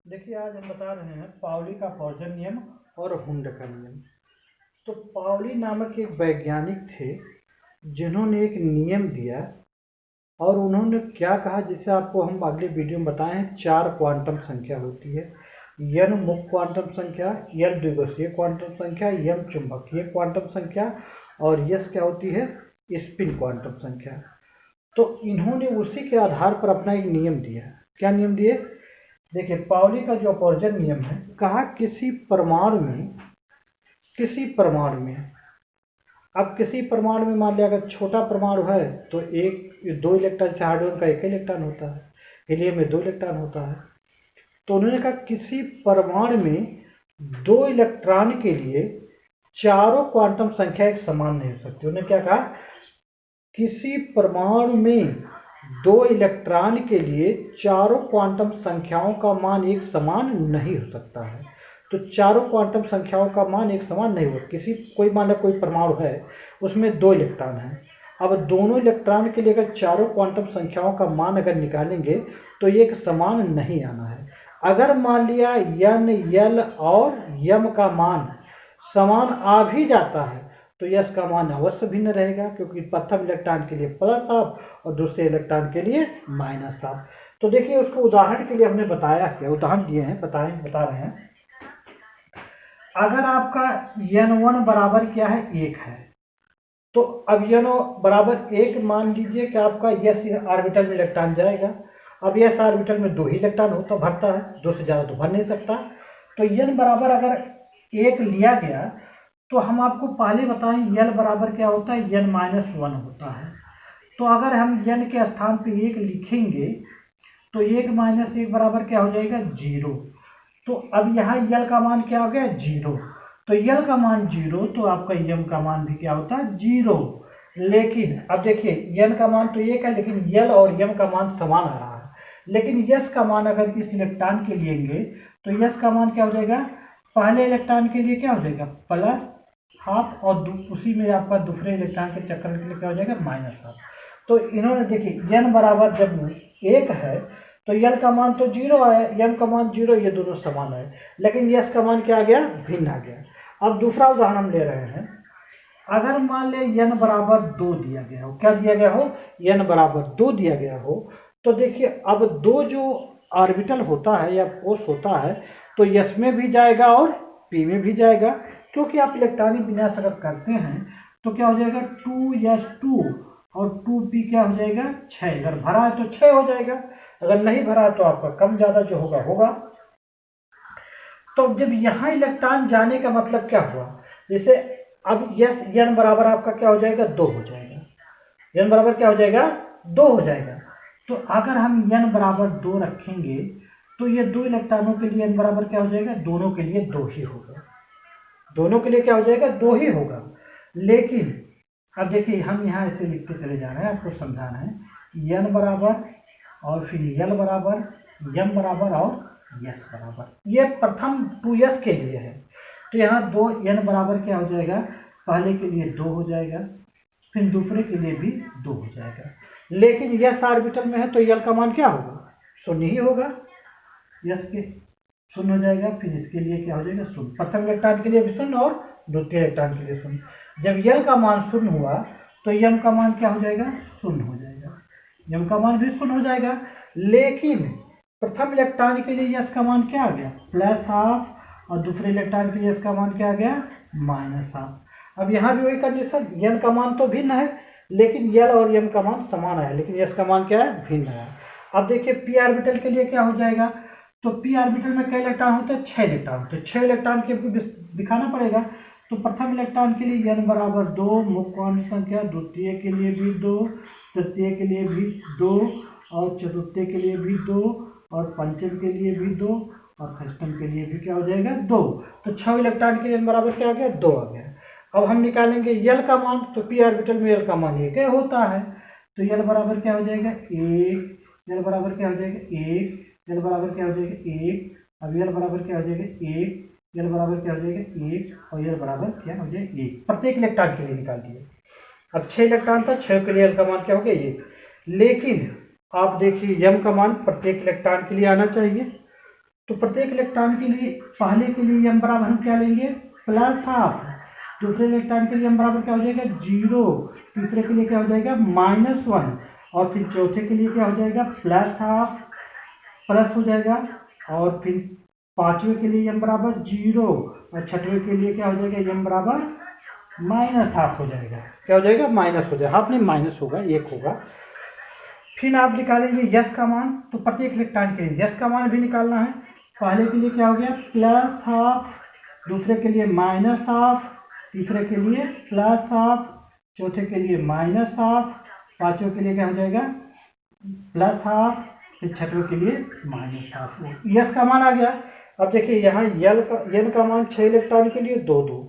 देखिए, आज हम बता रहे हैं पाउली का पॉइजन नियम और हुंड का नियम। तो पाउली नामक एक वैज्ञानिक थे जिन्होंने एक नियम दिया और उन्होंने क्या कहा, जिसे आपको हम अगले वीडियो में बताएं। 4 क्वांटम संख्या होती है। एन मुक्त क्वांटम संख्या, एल द्विगोशीय क्वांटम संख्या, एम चुंबकीय क्वांटम संख्या और यस क्या होती है, स्पिन क्वांटम संख्या। तो इन्होंने उसी के आधार पर अपना एक नियम दिया। क्या नियम दिए? देखिए, पाउली का जो अपवर्जन नियम है, कहा किसी परमाणु में मान लिया अगर छोटा परमाणु है तो दो इलेक्ट्रॉन, जैसे हाइड्रोजन का एक इलेक्ट्रॉन होता है, हीलियम में 2 इलेक्ट्रॉन होता है। तो उन्होंने कहा किसी परमाणु में 2 इलेक्ट्रॉन के लिए चारों क्वांटम संख्या एक समान नहीं हो सकती। उन्होंने क्या कहा, किसी परमाणु में 2 इलेक्ट्रॉन के लिए चारों क्वांटम संख्याओं का मान एक समान नहीं हो सकता है। तो चारों क्वांटम संख्याओं का मान एक समान नहीं होगा। मान लो कोई परमाणु है, उसमें 2 इलेक्ट्रॉन है। अब दोनों इलेक्ट्रॉन के लिए अगर चारों क्वांटम संख्याओं का मान अगर निकालेंगे तो ये एक समान नहीं आना है। अगर मान लिया एन, एल और यम का मान समान आ भी जाता है तो यस का मान अवश्य भिन्न रहेगा, क्योंकि प्रथम इलेक्ट्रॉन के लिए प्लस हाफ और दूसरे इलेक्ट्रॉन के लिए माइनस हाफ। तो देखिए, उसको उदाहरण के लिए हमने बताया क्या, उदाहरण दिए हैं, बता रहे हैं। अगर आपका n1 बराबर क्या है, 1 है, तो अब n बराबर 1 मान लीजिए कि आपका यस ऑर्बिटल में इलेक्ट्रॉन जाएगा। अब यस ऑर्बिटल में 2 ही इलेक्ट्रॉन होता भरता है, 2 से ज़्यादा तो भर नहीं सकता। तो n बराबर अगर 1 लिया गया तो हम आपको पहले बताएं n बराबर क्या होता है, n-1 होता है। तो अगर हम n के स्थान पे 1 लिखेंगे तो 1 - 1 बराबर क्या हो जाएगा, 0। तो अब यहाँ यल का मान क्या हो गया, 0। तो यल का मान 0 तो आपका यम का मान भी क्या होता है, 0। लेकिन अब देखिए, यन का मान तो 1 है, लेकिन यल और यम का मान समान आ रहा है। लेकिन यस का मान अगर इस इलेक्ट्रॉन के लेंगे तो यस का मान क्या हो जाएगा, पहले इलेक्ट्रॉन के लिए क्या हो जाएगा, प्लस हाफ, और उसी में आपका दूसरे इलेक्ट्रॉन के चक्कर के लिए क्या हो जाएगा, माइनस हाफ। तो इन्होंने देखिए, n बराबर जब 1 है तो यल का मान तो 0 आया, यम का मान 0, ये दोनों समान है। लेकिन यस का मान क्या आ गया, भिन्न आ गया। अब दूसरा उदाहरण हम ले रहे हैं। अगर मान ले n बराबर 2 दिया गया हो, क्या दिया गया हो, n बराबर 2 दिया गया हो, तो देखिए अब 2 जो ऑर्बिटल होता है या फोर्स होता है तो यस में भी जाएगा और पी में भी जाएगा, क्योंकि आप इलेक्ट्रॉनिक विन्यास अगर करते हैं तो क्या हो जाएगा, 2s2 और 2p क्या हो जाएगा, 6। अगर भरा है तो 6 हो जाएगा, अगर नहीं भरा है तो आपका कम ज़्यादा जो होगा। तो जब यहाँ इलेक्ट्रॉन जाने का मतलब क्या हुआ, जैसे अब यस n बराबर आपका क्या हो जाएगा, 2 हो जाएगा। n बराबर क्या हो जाएगा, 2 हो जाएगा। तो अगर हम n बराबर 2 रखेंगे तो ये 2 इलेक्ट्रॉनों के लिए n बराबर क्या हो जाएगा, दोनों के लिए 2 ही होगा। दोनों के लिए क्या हो जाएगा, 2 ही होगा। लेकिन अब देखिए, हम यहाँ ऐसे लिखते चले जा रहे हैं, आपको समझाना है। n बराबर और फिर यल बराबर, यम बराबर और यस बराबर, ये प्रथम 2s के लिए है। तो यहाँ 2n बराबर क्या हो जाएगा, पहले के लिए 2 हो जाएगा, फिर दूसरे के लिए भी 2 हो जाएगा। लेकिन यस ऑर्बिटल में है तो यल का मान क्या होगा, 0 ही होगा। यस के 0 हो जाएगा, फिर इसके लिए क्या हो जाएगा, 0। प्रथम इलेक्ट्रॉन के लिए भी 0 और द्वितीय इलेक्ट्रॉन के लिए 0। जब यल का मान 0 हुआ तो यम का मान क्या हो जाएगा, 0 हो जाएगा, यम का मान भी 0 हो जाएगा। लेकिन प्रथम इलेक्ट्रॉन के लिए यस का मान क्या आ गया, प्लस हाफ, और दूसरे इलेक्ट्रॉन के लिए यस का मान क्या आ गया, माइनस हाफ। अब यहाँ भी वही कंडीशन, यन का मान तो भिन्न है लेकिन यल और यम का मान समान है, लेकिन यस का मान क्या है, भिन्न है। अब देखिए, पी ऑर्बिटल के लिए क्या हो जाएगा, तो पी ऑर्बिटल में कई इलेक्ट्रॉन होते हैं, 6 इलेक्ट्रॉन होते हैं। 6 इलेक्ट्रॉन के दिखाना पड़ेगा। तो प्रथम इलेक्ट्रॉन के लिए n बराबर 2 मुक्त क्वांटम संख्या, द्वितीय के लिए भी 2, तृतीय के लिए भी 2, और चतुर्थ के लिए भी 2, और पंचम के लिए भी 2, और षष्ठम के लिए भी क्या हो जाएगा, 2। तो 6 इलेक्ट्रॉन के लिए n बराबर क्या आ गया, 2 आ गया। अब हम निकालेंगे यल का मान, तो पी ऑर्बिटल में यल का मान 1 होता है। तो यल बराबर क्या हो जाएगा, 1, यल बराबर क्या हो जाएगा, 1, यल बराबर क्या हो जाएगा, 1। अब यल बराबर क्या हो जाएगा, 1, यल बराबर क्या हो जाएगा, 1, और यल बराबर क्या हो जाएगा, 1। प्रत्येक इलेक्ट्रॉन के लिए निकाल दिए। अब 6 इलेक्ट्रॉन था, 6 के लिए यल का मान क्या हो गया, 1। लेकिन आप देखिए, यम का मान प्रत्येक इलेक्ट्रॉन के लिए आना चाहिए, तो प्रत्येक इलेक्ट्रॉन के लिए पहले के लिए m बराबर हम क्या लेंगे +½ दूसरे इलेक्ट्रॉन के लिए m बराबर क्या हो जाएगा 0 तीसरे के लिए क्या हो जाएगा -1 और फिर चौथे के लिए क्या हो जाएगा +½ प्लस हो जाएगा और फिर पांचवें के लिए m बराबर 0 और छठवें के लिए क्या हो जाएगा m बराबर -½ हो जाएगा। क्या हो जाएगा माइनस हो जाएगा, हाफ नहीं माइनस होगा 1 होगा। फिर आप निकालेंगे यस का मान, तो प्रत्येक इलेक्ट्रॉन के लिए यस का मान भी निकालना है। पहले के लिए क्या हो गया +½ दूसरे के लिए -½ तीसरे के लिए +½ चौथे के लिए -½ पांचवें के लिए क्या हो जाएगा +½ फिर छठवें के लिए -½ यस का मान आ गया। अब देखिए यहाँ एन का मान 6 इलेक्ट्रॉन के लिए 2 2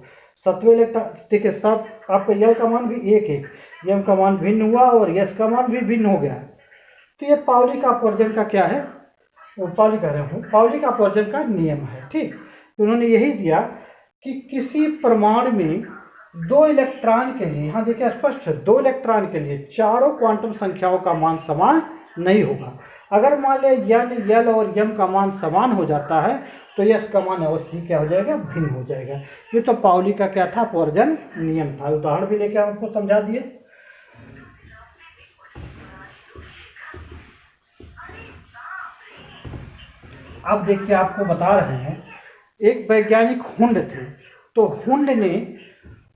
7वें इलेक्ट्रॉन देखिए 7 आपका यल का मान भी 1 1 एम का मान भिन्न हुआ और यस का मान भी भिन्न हो गया। तो ये पाउली का अपवर्जन का क्या है, पाउली कह रहा हूँ, पाउली का अपवर्जन का नियम है। ठीक, तो उन्होंने यही दिया कि किसी परमाणु में 2 इलेक्ट्रॉन के लिए, यहाँ देखिए स्पष्ट 2 इलेक्ट्रॉन के लिए चारों क्वांटम संख्याओं का मान समान नहीं होगा। अगर मान लिया एन एल और एम का मान समान हो जाता है तो यस का मान अवश्य क्या हो जाएगा भिन्न हो जाएगा। ये तो पाउली का क्या था अपवर्जन नियम था। उदाहरण भी लेके आपको समझा दिए। अब देखिए आपको बता रहे हैं, एक वैज्ञानिक हुंड थे, तो हुंड ने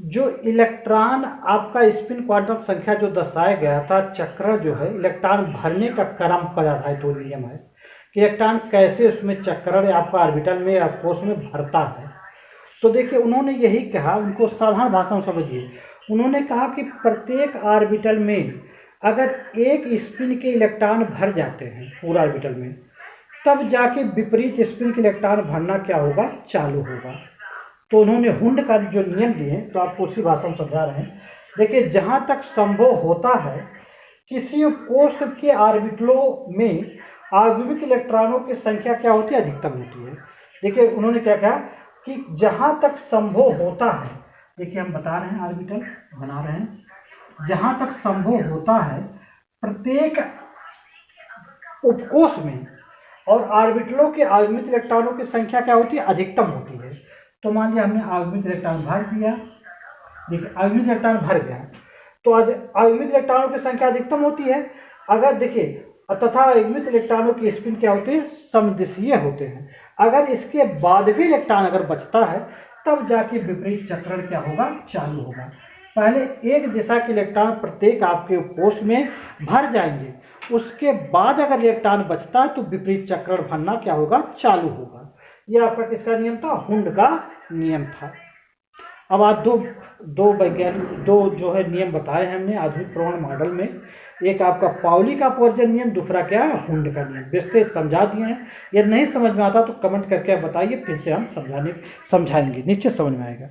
जो इलेक्ट्रॉन आपका स्पिन क्वांटम संख्या जो दर्शाया गया था चक्र जो है इलेक्ट्रॉन भरने का क्रम पर आधारित वो नियम है कि इलेक्ट्रॉन कैसे उसमें चक्रण आपका ऑर्बिटल में या कोश में भरता है। तो देखिए उन्होंने यही कहा, उनको साधारण भाषा में समझिए, उन्होंने कहा कि प्रत्येक ऑर्बिटल में अगर एक स्पिन के इलेक्ट्रॉन भर जाते हैं पूरा ऑर्बिटल में, तब जाके विपरीत स्पिन के इलेक्ट्रॉन भरना क्या होगा चालू होगा। तो उन्होंने हुंड का जो नियम दिए तो आपको उसी भाषा में समझा रहे हैं। देखिए जहाँ तक संभव होता है किसी कोश के ऑर्बिटलों में आगमिक इलेक्ट्रॉनों की संख्या क्या होती है अधिकतम होती है। देखिए उन्होंने क्या कहा कि जहाँ तक संभव होता है, देखिए हम बता रहे हैं ऑर्बिटल बना रहे हैं, जहाँ तक संभव होता है प्रत्येक उपकोश में और ऑर्बिटलों के आगमित इलेक्ट्रॉनों की संख्या क्या होती है अधिकतम होती है। तो मान लिया हमने आगमित इलेक्ट्रॉन भर दिया, देखिए आगमित इलेक्ट्रॉन भर गया तो आज आगमित इलेक्ट्रॉनों की संख्या अधिकतम होती है। अगर देखिए तथा आगमित इलेक्ट्रॉनों की स्पिन क्या होती है समदिशीय होते हैं। अगर इसके बाद भी इलेक्ट्रॉन अगर बचता है तब जाके विपरीत चक्रण क्या होगा चालू होगा। पहले एक दिशा के इलेक्ट्रॉन प्रत्येक आपके कोश में भर जाएंगे, उसके बाद अगर इलेक्ट्रॉन बचता है तो विपरीत चक्रण भरना क्या होगा चालू होगा। यह आपका किसका नियम था हुंड का नियम था। अब आज दो वैज्ञानिक दो जो है नियम बताए हैं हमने आधुनिक परमाणु मॉडल में, एक आपका पाउली का अपवर्जन नियम, दूसरा क्या है हुंड का नियम। विस्तृत समझा दिए हैं, यदि नहीं समझ में आता तो कमेंट करके आप बताइए, फिर से हम समझाएंगे, निश्चित समझ में आएगा।